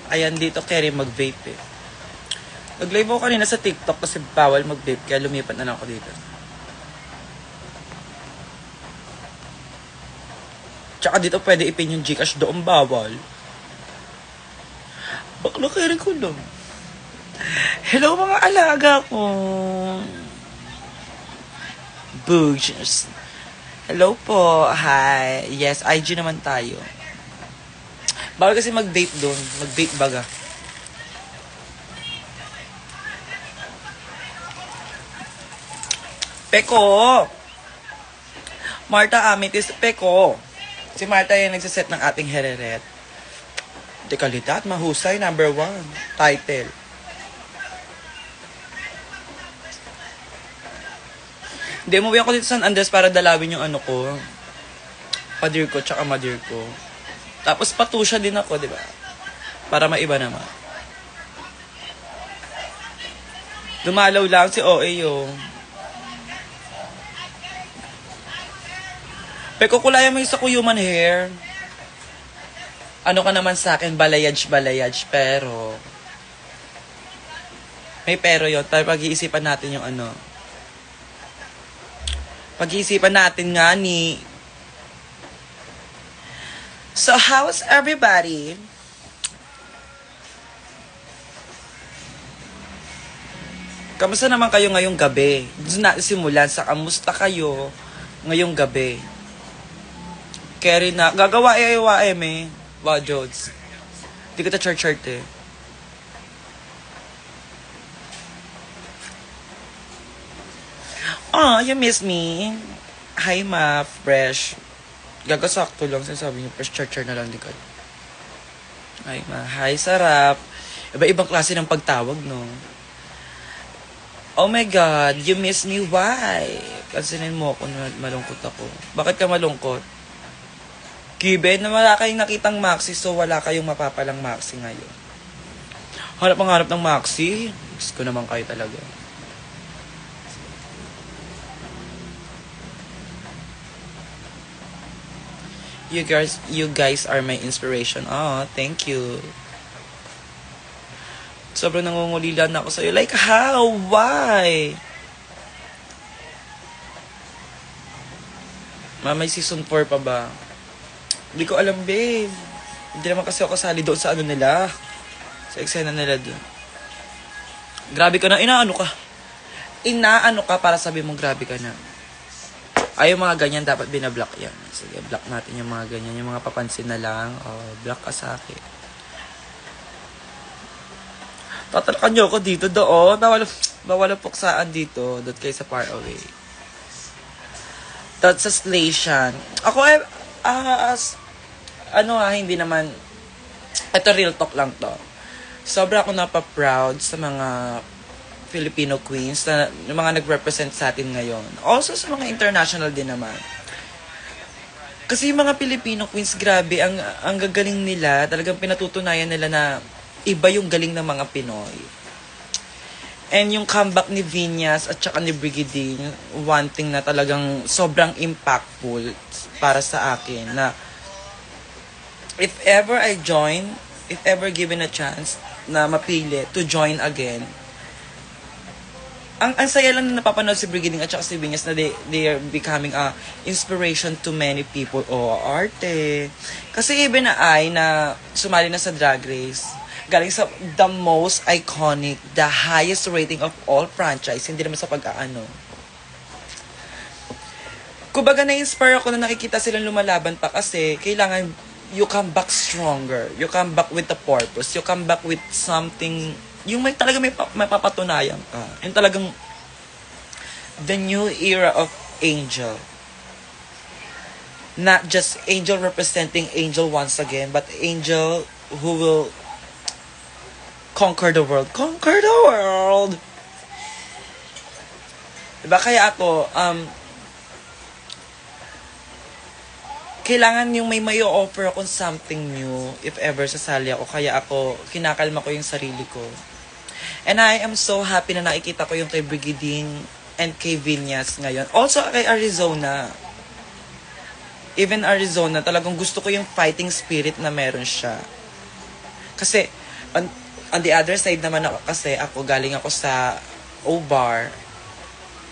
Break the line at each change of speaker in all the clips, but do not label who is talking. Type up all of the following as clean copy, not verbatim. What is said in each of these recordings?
Ayan, dito carry mag-vape eh. Nag-live ako kanina sa TikTok kasi bawal mag-vape, kaya lumipat na lang ako dito. Tsaka dito pwede ipin yung Gcash, doon bawal. Bakla carry ko lang. Hello mga alaga ko. Boogers. Hello po. Hi. Yes, IG naman tayo. Bawal kasi mag-vape doon. Mag-vape baga. Peko! Marta Amitis, Peko. Si Marta yung nagsaset ng ating hereret. Dekalidad, mahusay, number 1. Title. Hindi, umuwi ako dito sa San Andres para dalawin yung ano ko. Padir ko, tsaka madir ko. Tapos patusya din ako, di ba? Para maiba naman. Dumalaw lang si OA yung. Pero kukulayan mo yung sa ko human hair. Ano ka naman sa akin, balayage, pero may pero yun. Pero pag-iisipan natin yung ano. Pag-iisipan natin nga ni. So, how's everybody? Kamusta naman kayo ngayong gabi? Doon natin simulan sa kamusta kayo ngayong gabi. Carry na. Gagawa eh. Wow, Jodes. Di kita chart eh. Oh, you miss me? Hi, ma. Fresh. Gagasakto lang. Sinasabi niyo, fresh chart na lang di ka. Hi, ma. Hi, sarap. Iba-ibang klase ng pagtawag, no? Oh my God, you miss me? Why? Pansinin mo ako na malungkot ako. Bakit ka malungkot? Given na wala kayong nakitang maxi, so wala kayong mapapalang maxi ngayon. Hanap ng maxi? Gusto ko naman kayo talaga. You guys are my inspiration. Oh, thank you. Sobrang nangungulila na ako sa'yo. Like, how? Why? May season 4 pa ba? Hindi ko alam, babe. Hindi naman kasi ako kasali doon sa ano nila. Sa eksena nila doon. Grabe ka na. Inaano ka para sabi mong grabe ka na. Ay, yung mga ganyan dapat binablock yan. Sige, block natin yung mga ganyan. Yung mga papansin na lang. Oh, block ka sa akin. Tatalakan nyo ako dito doon. Bawal ang puksaan dito. Doon kayo sa far away. That's a station. Ako ay, hindi naman, ito real talk lang to. Sobra ako napaproud sa mga Filipino queens na yung mga nag-represent sa atin ngayon. Also sa mga international din naman. Kasi yung mga Filipino queens, grabe, ang gagaling nila, talagang pinatutunayan nila na iba yung galing ng mga Pinoy. And yung comeback ni Vinyas at saka ni Brigidine, one thing na talagang sobrang impactful para sa akin na if ever given a chance na mapili to join again, ang saya lang na napapanood si Brigidine at saka si Vinyas na they are becoming a inspiration to many people. Arte. Kasi even na sumali na sa Drag Race, galing sa the most iconic, the highest rating of all franchise, hindi naman sa pag-aano. Kumbaga na-inspire ako na nakikita silang lumalaban pa kasi kailangan you come back stronger. You come back with a purpose. You come back with something, yung may papatunayan ka. Yung talagang the new era of Angel. Not just Angel representing Angel once again, but Angel who will conquer the world. Conquer the world! Diba? Kaya ako, kailangan yung may offer akong something new if ever sasali ako. Kaya ako, kinakalma ko yung sarili ko. And I am so happy na nakikita ko yung kay Brigidine and kay Vinyas ngayon. Also kay Arizona. Even Arizona, talagang gusto ko yung fighting spirit na meron siya. Kasi, On, on the other side naman ako, kasi ako galing ako sa O-Bar.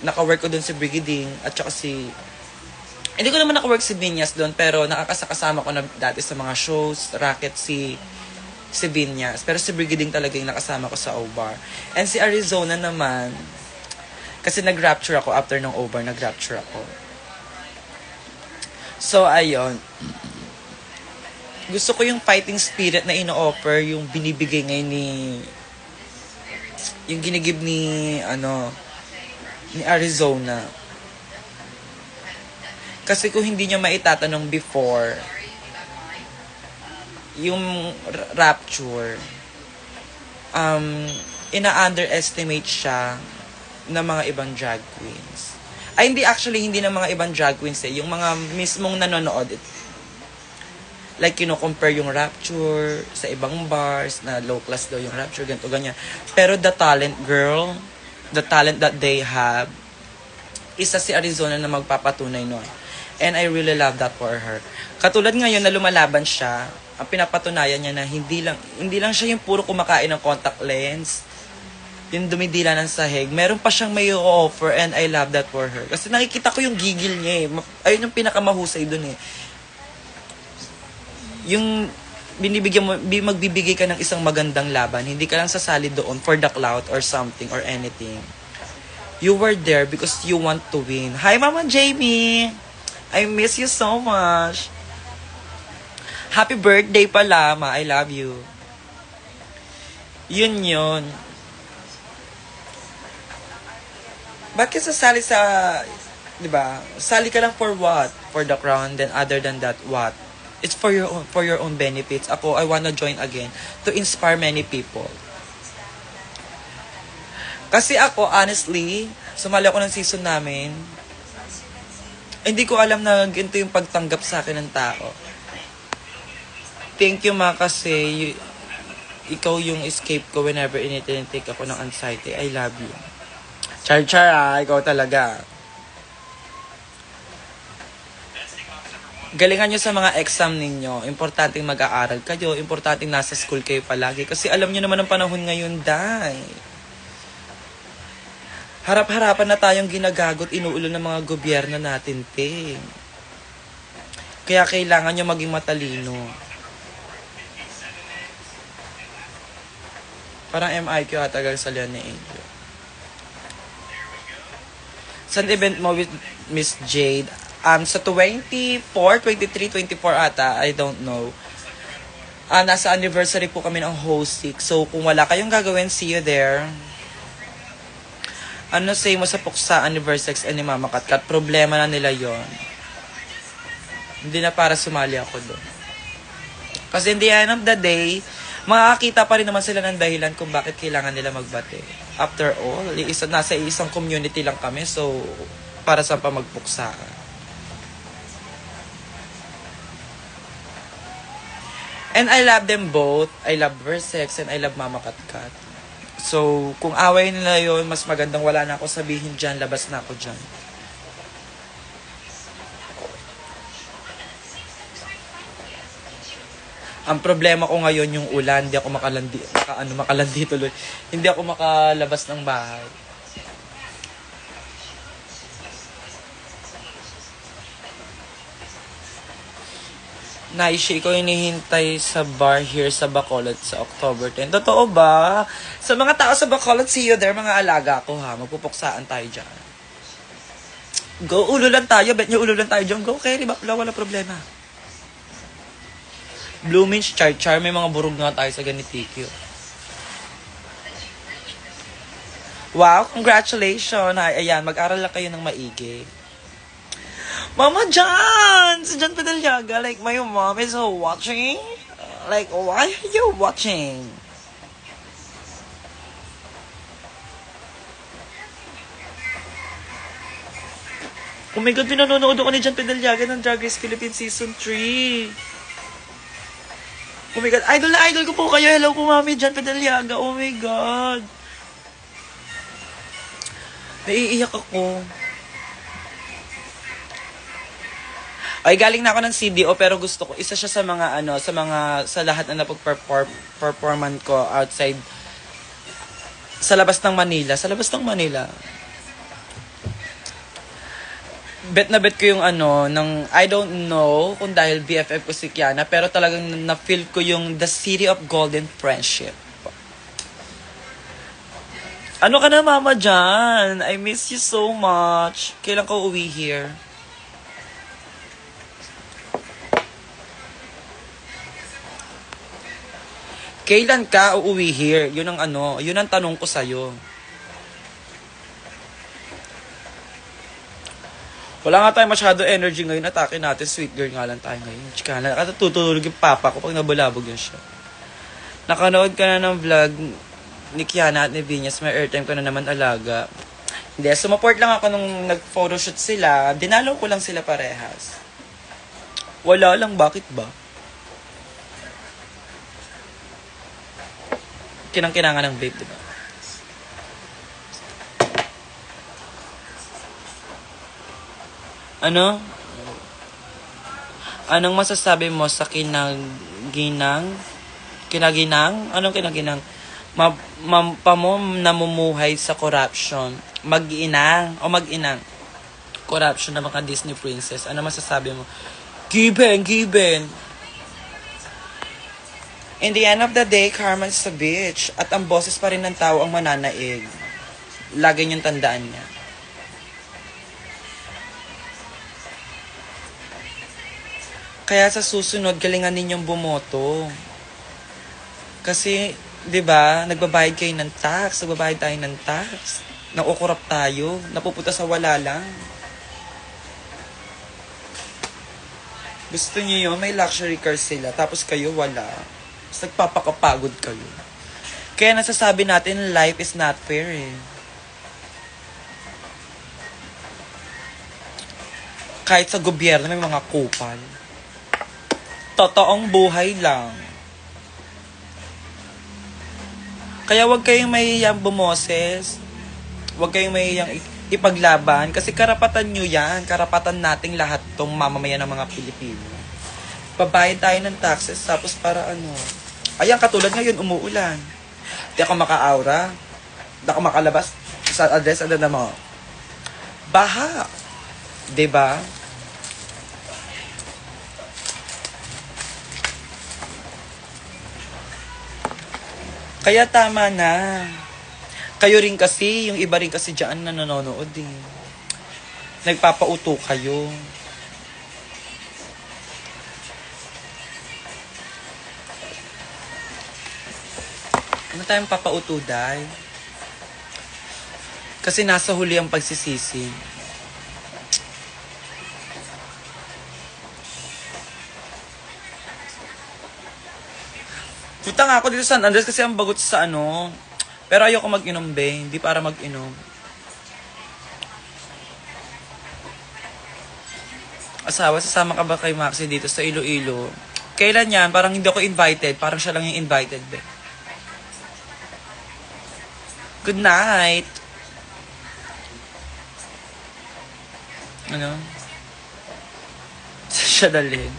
Naka-work ko doon si Brigading at saka si... Hindi ko naman naka-work si Vinyas doon, pero nakakasama ko na dati sa mga shows, racket si Vinyas. Pero si Brigading talaga yung nakasama ko sa O-Bar. And si Arizona naman, kasi nag-rapture ako after ng O-Bar, nag-rapture ako. So, ayun. Gusto ko yung fighting spirit na ino-offer, yung binibigay ngayon yung ginigib ni Arizona. Kasi kung hindi niya maitatanong before, yung rapture, ina-underestimate siya ng mga ibang drag queens. Ay, hindi ng mga ibang drag queens yung mga mismong nanonood. Like, compare yung rapture sa ibang bars, na low class daw yung rapture, ganito, ganyan. Pero the talent, girl, the talent that they have, isa si Arizona na magpapatunay nun. And I really love that for her. Katulad ngayon na lumalaban siya, ang pinapatunayan niya na hindi lang siya yung puro kumakain ng contact lens, yung dumidila ng sahig. Meron pa siyang may offer, and I love that for her. Kasi nakikita ko yung gigil niya Ayun yung pinakamahusay dun Yung magbibigay ka ng isang magandang laban, hindi ka lang sasali doon for the clout or something or anything. You were there because you want to win. Hi, Mama Jamie! I miss you so much. Happy birthday pala, Ma. I love you. Yun. Bakit sasali sa... Diba? Sali ka lang for what? For the crown. Then other than that, what? It's for your own benefits. Ako, I wanna join again to inspire many people. Kasi ako, honestly, sumali ako ng season namin. Hindi ko alam na ganito yung pagtanggap sa akin ng tao. Thank you, Ma, kasi ikaw yung escape ko whenever tinitake ako ng anxiety. I love you. Char, ikaw talaga. Galingan nyo sa mga exam ninyo. Importanteng mag-aaral kayo. Importanteng nasa school kayo palagi. Kasi alam nyo naman ang panahon ngayon, day. Harap-harapan na tayong ginagagot, inuulo ng mga gobyerno natin, te. Kaya kailangan nyo maging matalino. Parang MIQ atagal sa liyan ni Angel. Saan event mo with Miss Jade? Sa 24, 23, 24 ata, I don't know. Nasa anniversary po kami ng Hosik. So, kung wala kayong gagawin, see you there. Say mo sa Puksa Anniversaries ni Mama Katkat? Problema na nila yon. Hindi na para sumali ako doon. Kasi in the end of the day, makakita pa rin naman sila ng dahilan kung bakit kailangan nila magbate. After all, nasa isang community lang kami, so para sa pa magpuksa. And I love them both. I love Versex and I love Mama Katkat. So, kung away nila yon, mas magandang wala na ako sabihin dyan, labas na ako dyan. Ang problema ko ngayon yung ulan, hindi ako makalandi tuloy. Hindi ako makalabas ng bahay. Naishi ko hinihintay sa bar here sa Bacolod sa October 10. Totoo ba? Sa mga tao sa Bacolod, see you there, mga alaga ko ha. Magpupuksaan tayo dyan. Go, ulo lang tayo. Bet nyo ulo lang tayo dyan. Go, Kerry. Wala problema. Bloomings, char. May mga burog nga tayo sa ganitikyo. Wow, congratulations. Ayan, mag-aral lang kayo ng maigi. Mama John! Si John Pedalyaga, like, my mom is watching? Like, why are you watching? Oh my God, pinanonood ako ni John Pedalyaga ng Drag Race Philippines Season 3. Oh my God, idol na idol ko po kayo. Hello po, Mami John Pedalyaga. Oh my God. Naiiyak ako. Ay, galing na ako ng CDO pero gusto ko, isa siya sa mga sa lahat na napag-performan ko outside, sa labas ng Manila. Sa labas ng Manila. Bet na bet ko yung I don't know kung dahil BFF ko si Kiana, pero talagang na-feel ko yung The City of Golden Friendship. Ano ka na, mama, dyan? I miss you so much. Kailan ka uwi here? Kailan ka uuwi here? Yun ang tanong ko sa'yo. Wala nga tayo masyado energy ngayon. Atake natin. Sweet girl nga lang tayo ngayon. Chika na. Nakatutulog yung papa ko pag nabulabog yun siya. Nakanood ka na ng vlog ni Kiana at ni Vinyas. May airtime ka na naman, alaga. Hindi. Sumaport lang ako nung nag-photoshoot sila. Dinalaw ko lang sila parehas. Wala lang. Bakit ba? Kinang-kinangan ng babe, diba? Ano? Anong masasabi mo sa kinaginang? Anong kinaginang? Namumuhay sa corruption. Mag-inang. Corruption ng mga Disney princess. Ano masasabi mo? Given. In the end of the day, karma is a bitch. At ang boses pa rin ng tao ang mananaig. Lagi niyong tandaan niya. Kaya sa susunod, galingan ninyong bumoto. Kasi, di ba, nagbabayad kayo ng tax. Nagbabayad tayo ng tax. Naukurap tayo. Napupunta sa wala lang. Gusto niyo yun, may luxury car sila. Tapos kayo, wala. Tapos nagpapakapagod kayo. Kaya nasasabi natin, life is not fair eh. Kahit sa gobyerno, may mga kupal. Totoong buhay lang. Kaya wag kayong mahihiyang bumoses. Wag kayong mahihiyang ipaglaban. Kasi karapatan nyo yan. Karapatan nating lahat tong mamamayan ng mga Pilipino. Babayad tayo ng taxes. Tapos para Ayan, katulad ngayon, umuulan. Di ako maka-aura. Di ako makalabas sa address. Mo? Baha. Diba? Kaya tama na. Kayo rin kasi, yung iba rin kasi dyan na nanonood eh. Nagpapauto kayo. Ano tayong papauto, day? Kasi nasa huli ang pagsisisi. Punta nga ako dito sa San Andres kasi ang bagot sa Pero ayoko mag-inom, be. Hindi para mag-inom. Asawa, sasama ka ba kay Maxi dito sa Iloilo? Kailan yan? Parang hindi ako invited. Parang siya lang yung invited, be. Good night. Siya dalhin.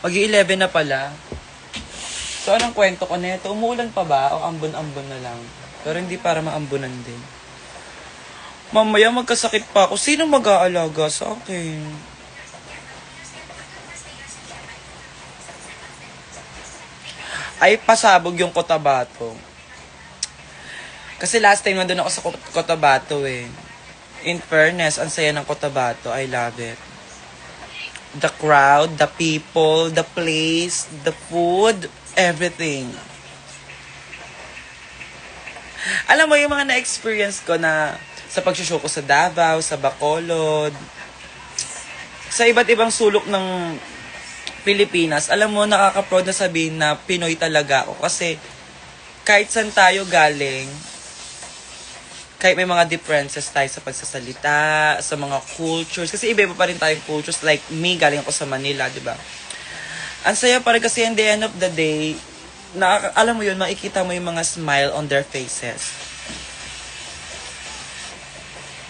Mag-11 na pala. So, anong kwento ko neto? Umuulan pa ba? O ambon-ambon na lang? Pero hindi para maambunan din. Mamaya magkasakit pa ako. Sino mag-aalaga sa akin? Ay, pasabog yung Cotabato. Kasi last time nandun ako sa Cotabato eh. In fairness, ang saya ng Cotabato. I love it. The crowd, the people, the place, the food, everything. Alam mo, yung mga na-experience ko na sa pag-show ko sa Davao, sa Bacolod, sa iba't ibang sulok ng Pilipinas, alam mo, nakaka-proud na sabihin na Pinoy talaga ako. Kasi kahit saan tayo galing, kahit may mga differences tayo sa pagsasalita, sa mga cultures. Kasi iba-iba pa rin tayong cultures. Like me, galing ako sa Manila, di ba? Ang saya pa rin kasi in the end of the day, alam mo yun, makikita mo yung mga smile on their faces.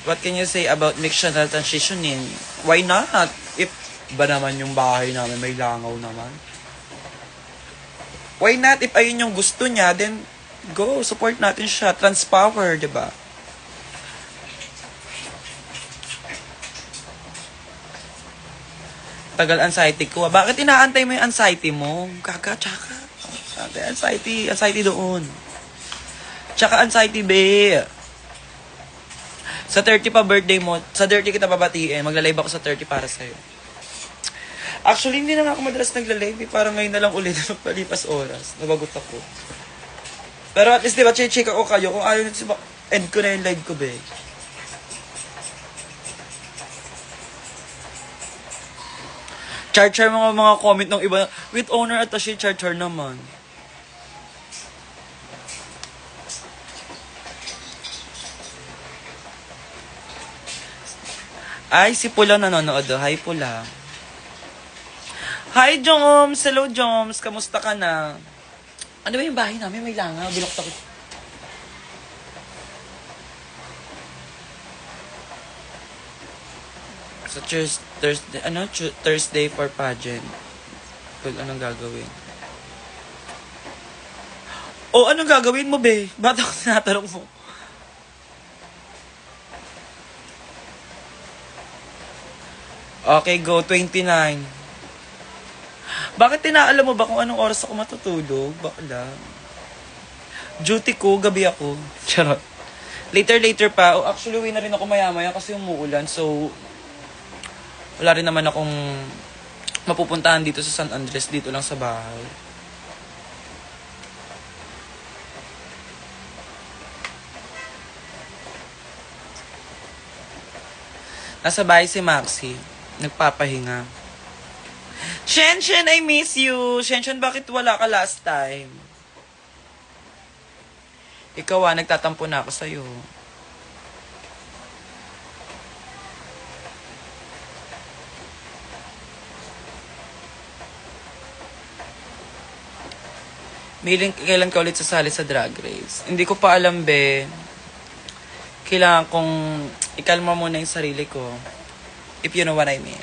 What can you say about mixtional transitioning? Why not? If ba naman yung bahay namin may langaw naman. Why not? If ayun yung gusto niya, then go, support natin siya. Transpower, di ba? Tagal anxiety ko. Bakit inaantay mo yung anxiety mo? Kaka, tsaka. Anxiety doon. Tsaka anxiety, be. Sa 30 pa birthday mo, sa 30 kita babatiin, magla-live ako sa 30 para sa'yo. Actually, hindi na nga ako madalas nagla-live. Parang ngayon na lang ulit palipas oras. Nabagot ako. Pero at least, di ba, check ako kayo. Kung ayaw nito, end ko na yung live ko, be. Char mga comment ng iba. With honor at siya, char naman. Ay, si Pula nanonood. Hi, Pula. Hi, Joms! Hello, Joms! Kamusta ka na? Ano ba yung bahay namin? May langaw. Binukta ko. Sa Thursday for pageant. Well, anong gagawin? Anong gagawin mo, be? Ba't ako tinatanong mo? Okay, go. 29. Bakit tinaalam mo ba kung anong oras ako matutulog? Bakla. Duty ko, gabi ako. Charot. Later pa. Actually, uwi na rin ako maya-maya kasi umuulan. So, wala rin naman akong mapupuntahan dito sa San Andres. Dito lang sa bahay. Nasa bahay si Maxi. Nagpapahinga. Shenshen, I miss you. Shenshen, bakit wala ka last time? Ikaw nagtatampo na ako sa'yo. Kailan ka ulit sasali sa Drag Race? Hindi ko pa alam, be. Kailangan kong ikalma muna yung sarili ko. If you know what I mean.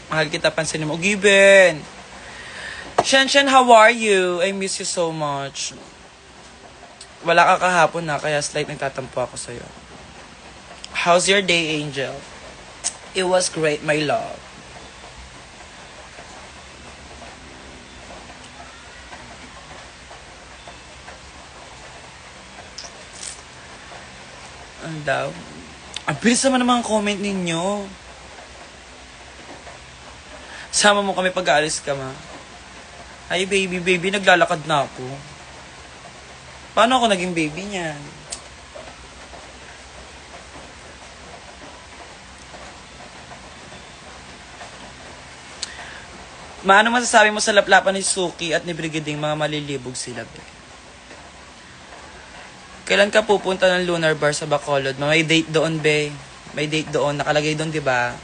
Mahal kita, pansinin mo. Given! Shenshen, how are you? I miss you so much. Wala ka kahapon na, kaya slight nagtatampo ako sa'yo. How's your day, Angel? It was great, my love. Ano daw? Ang bilis naman ng mga comment ninyo. Sama mo kami pag-aalis ka, ma. Hi, baby, naglalakad na ako. Paano ako naging baby niyan? Maano masasabi mo sa laplapan ni Suki at ni Brigading mga malilibog sila, be? Kailan ka pupunta ng Lunar Bar sa Bacolod? May date doon, be. May date doon. Nakalagay doon, di ba?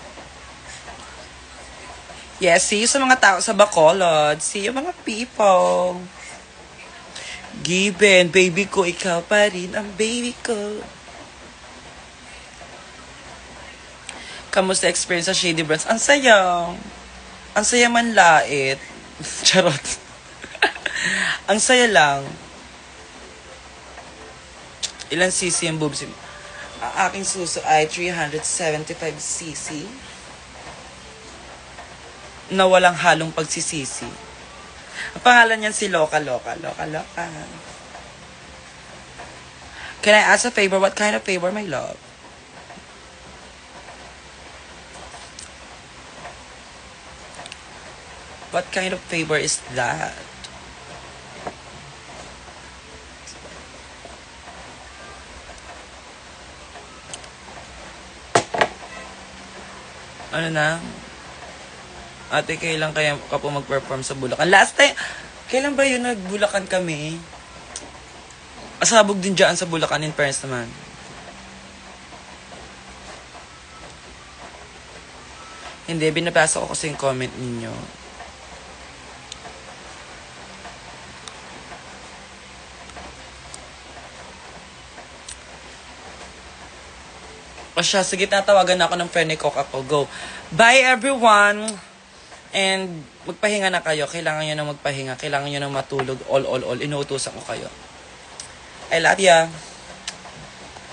Yes, see you sa mga tao sa Bacolod. See you mga people. Given, baby ko, ikaw pa rin ang baby ko. Kamusta experience sa Shady Brands? Ang saya. Ang saya man lait. Charot. Ang saya lang. Ilan cc ang boobs? Ang aking suso ay 375cc. Na walang halong pagsisisi. Ang pangalan niyan si Loka. Can I ask a favor? What kind of favor, my love? What kind of favor is that? Ano na? Ate, kailan kaya ka po mag-perform sa Bulacan? Last time, kailan ba yun nagbulacan kami? Asabog din dyan sa Bulacan in fairness naman. Hindi, binabasa ko kasi yung comment ninyo. O siya, sige, tatawagan na ako ng friend ni Coke ako. Go. Bye, everyone! And magpahinga na kayo. Kailangan nyo na magpahinga. Kailangan nyo na matulog. All. Inuutusan ko kayo. I love ya.